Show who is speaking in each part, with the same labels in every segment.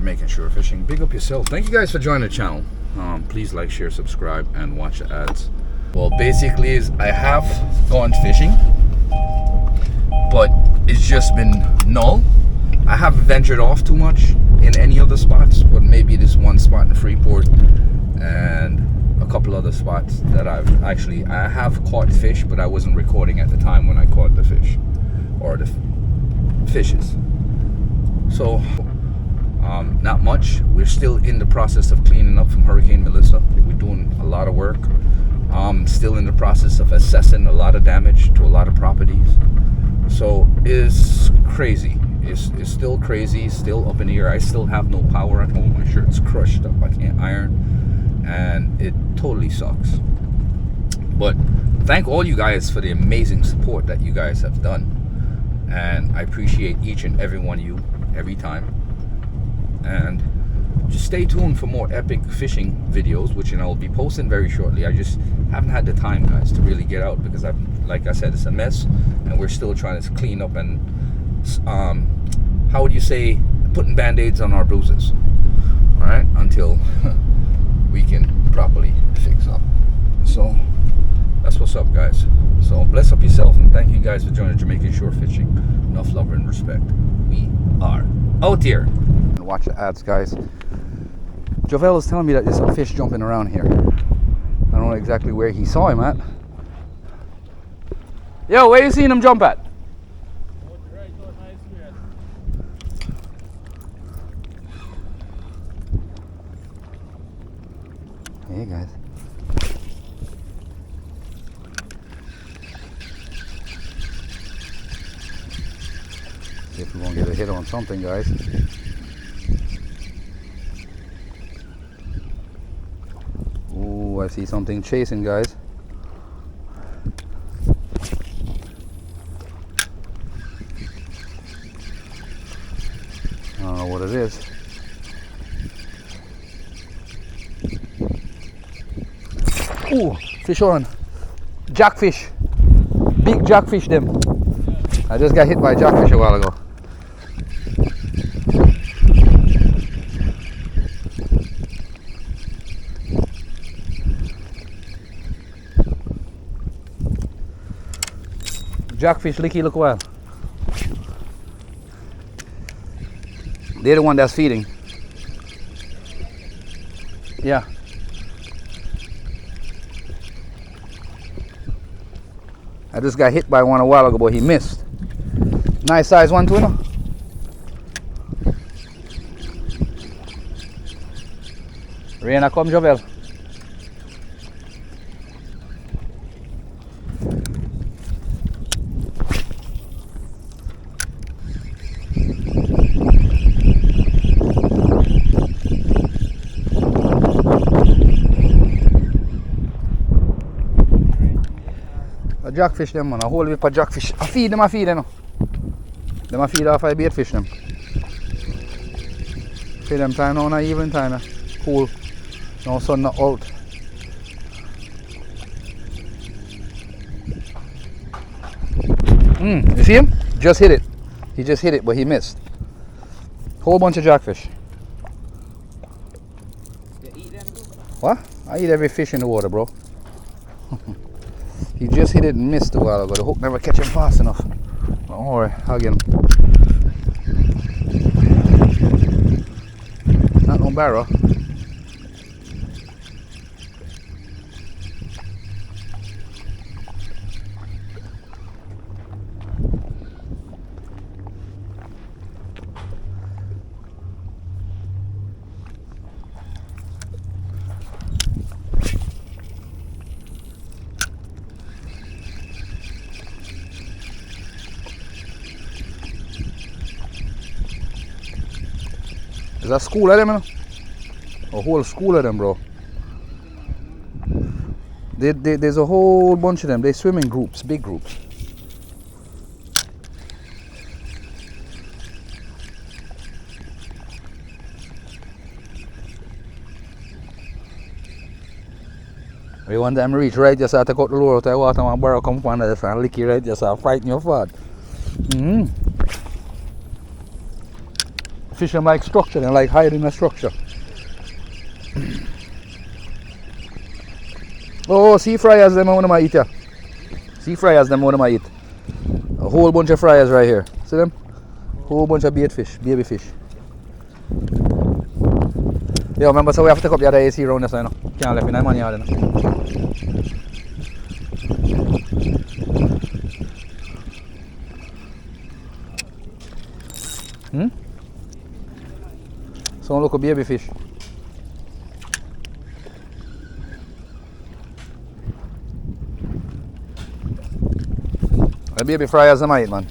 Speaker 1: Jamaican Shore Fishing. Big up yourself. Thank you guys for joining the channel. Please like, share, subscribe, and watch the ads. Well, basically is I have gone fishing, but it's just been null. I haven't ventured off too much in any other spots, but maybe this one spot in Freeport and a couple other spots that I have caught fish, but I wasn't recording at the time when I caught the fish or the fishes. So not much. We're still in the process of cleaning up from Hurricane Melissa. We're doing a lot of work. Still in the process of assessing a lot of damage to a lot of properties. So it's crazy. It's still crazy, still up in the air. I still have no power at home. My shirt's crushed up. I can't iron, and it totally sucks. But thank all you guys for the amazing support that you guys have done, and I appreciate each and every one of you every time. And just stay tuned for more epic fishing videos, which I'll be posting very shortly. I just haven't had the time, guys, to really get out because like I said, it's a mess, and we're still trying to clean up and how would you say, putting band-aids on our bruises, all right, until we can properly fix up. So that's what's up, guys. So bless up yourself, and thank you guys for joining Jamaican Shore Fishing. Enough love and respect. We are out here. Watch the ads, guys. Jovel is telling me that there's some fish jumping around here. I don't know exactly where he saw him at. Yo, where you seeing him jump at? Hey guys. See if we're gonna get a hit on something, guys. Ooh, I see something chasing, guys. I don't know what it is. Ooh, fish on. Jackfish. Big jackfish them. I just got hit by a jackfish a while ago. Jackfish, licky, look well. They're the one that's feeding. Yeah. I just got hit by one a while ago, but he missed. Nice size one too, you know? Raina, come, Jovel. Jackfish them, man, a whole heap of jackfish. I feed them, you know. Them I feed off I bait fish them. Feed them time now, not even time. Cool. No sun not out. You see him? Just hit it. He just hit it, but he missed. Whole bunch of jackfish. You eat them too? What? I eat every fish in the water, bro. He just hit it and missed a while ago. The hook never catch him fast enough. Don't worry, I'll get him. Not no barrow. There's a school of them, you know? A whole school of them, bro. There's a whole bunch of them. They swim in groups, big groups. You want them reach right, just have to cut the lure out of the water and borrow come from this and lick it right, just fighting your fat. fish them like structure, they like hide in a structure. Oh, sea fryers, them one of my eat, yeah. Sea fryers, them one of my eat. A whole bunch of fryers right here. See them? Whole bunch of bait fish, baby fish. Yeah, remember, so we have to take up the other AC around this, you know. Can't left in that money out, you know. So look a baby fish. The baby fryers I might, man.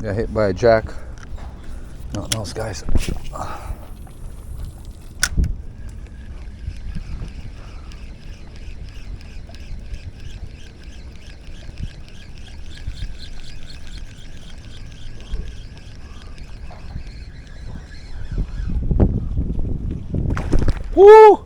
Speaker 1: Got hit by a jack. Not those guys. Woo!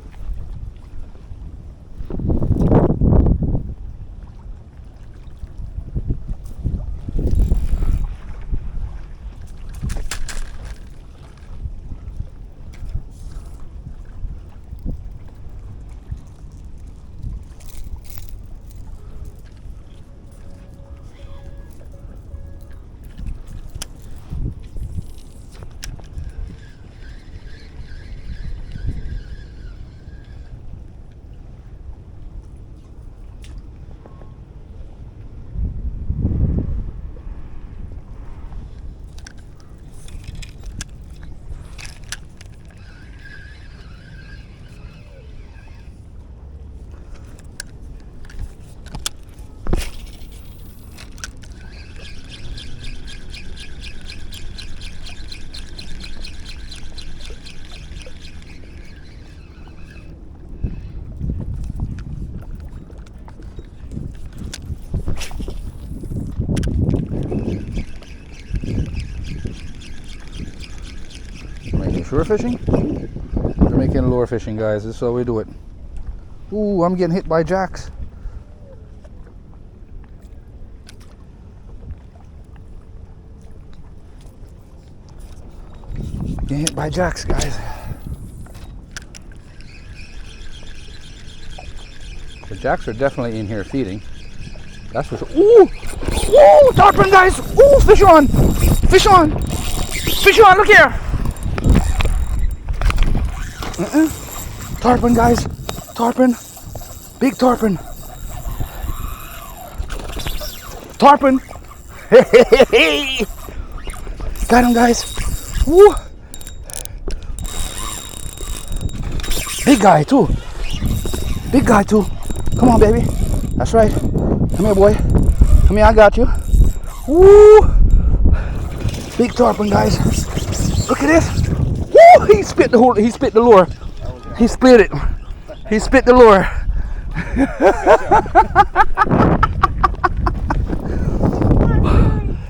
Speaker 1: Shore fishing? Jamaican lure fishing, guys. This is how we do it. Ooh, I'm getting hit by jacks. Getting hit by jacks, guys. The jacks are definitely in here feeding. That's for sure. Ooh! Ooh! Tarpon, guys! Ooh! Fish on! Fish on! Fish on! Look here! Tarpon, guys. Tarpon. Big tarpon. Tarpon. Hey! Got him, guys. Woo! Big guy, too. Big guy, too. Come on, baby. That's right. Come here, boy. Come here, I got you. Woo! Big tarpon, guys. Look at this. Woo! He spit the whole. He spit the lure. He split it. He spit the lure.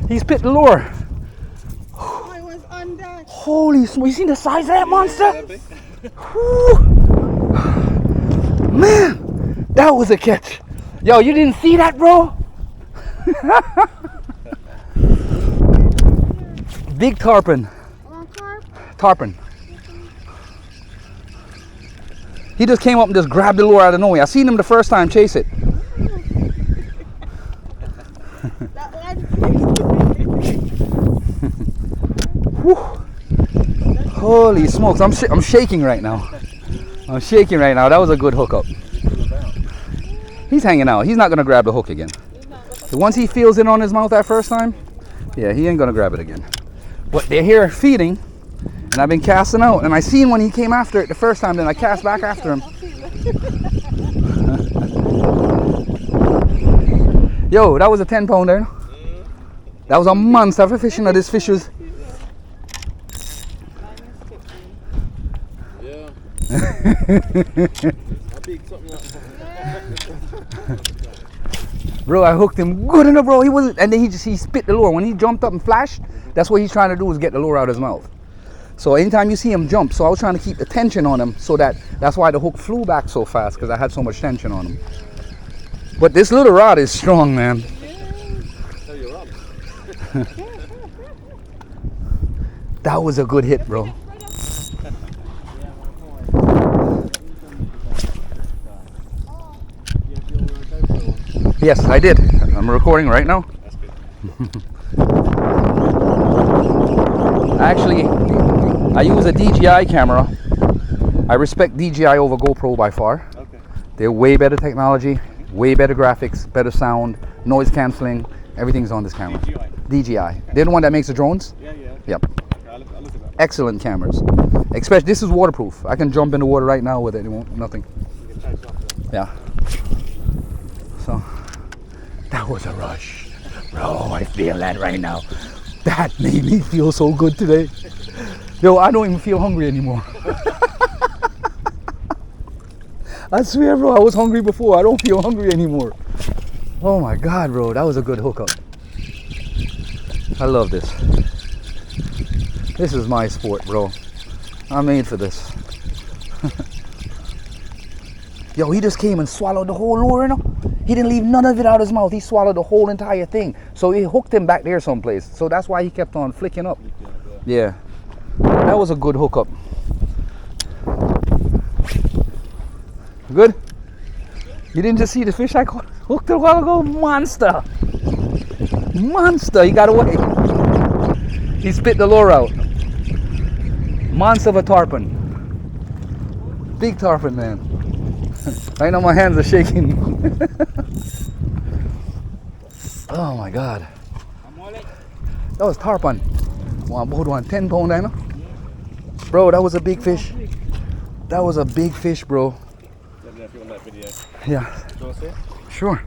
Speaker 1: He spit the lure.
Speaker 2: I was under.
Speaker 1: Holy smoke! You seen the size of that monster? Man, that was a catch. Yo, you didn't see that, bro? Big tarpon. Tarpon. He just came up and just grabbed the lure out of nowhere. I seen him the first time chase it. Holy smokes, I'm shaking right now. I'm shaking right now. That was a good hookup. He's hanging out. He's not going to grab the hook again. Once he feels it on his mouth that first time, yeah, he ain't going to grab it again. But they're here feeding, and I've been casting out. And I seen when he came after it the first time, then I cast back after him. Yo, that was a 10-pounder. That was a monster for fishing. This fish was...
Speaker 3: Yeah.
Speaker 1: Bro, I hooked him good enough, bro. He wasn't, and then he spit the lure. When he jumped up and flashed, that's what he's trying to do, is get the lure out of his mouth. So anytime you see him jump, so I was trying to keep the tension on him, so that's why the hook flew back so fast, because I had so much tension on him. But this little rod is strong, man. That was a good hit, bro. Yes, I did. I'm recording right now. Actually, I use a DJI camera. I respect DJI over GoPro by far. Okay. They're way better technology, way better graphics, better sound, noise cancelling. Everything's on this camera. DJI. They're the one that makes the drones? Yeah. Yep. I'll look at that. Excellent cameras. Especially, this is waterproof. I can jump in the water right now with it. It won't, nothing. You can chase off there. Yeah. So, that was a rush. Bro, I feel that right now. That made me feel so good today. Yo, I don't even feel hungry anymore. I swear, bro, I was hungry before. I don't feel hungry anymore. Oh my God, bro, that was a good hookup. I love this. This is my sport, bro. I'm made for this. Yo, he just came and swallowed the whole lure, you know? He didn't leave none of it out of his mouth. He swallowed the whole entire thing. So he hooked him back there someplace. So that's why he kept on flicking up. Yeah. That was a good hookup. Good? You didn't just see the fish I hooked a while ago? Monster. Monster. He got away. He spit the lure out. Monster of a tarpon. Big tarpon, man. I know my hands are shaking. Oh my God. That was tarpon. One 10 pound, I know. Bro, that was a big fish. That was a big fish, bro.
Speaker 3: Let me know if you want that video.
Speaker 1: Yeah.
Speaker 3: Do you want to see it?
Speaker 1: Sure.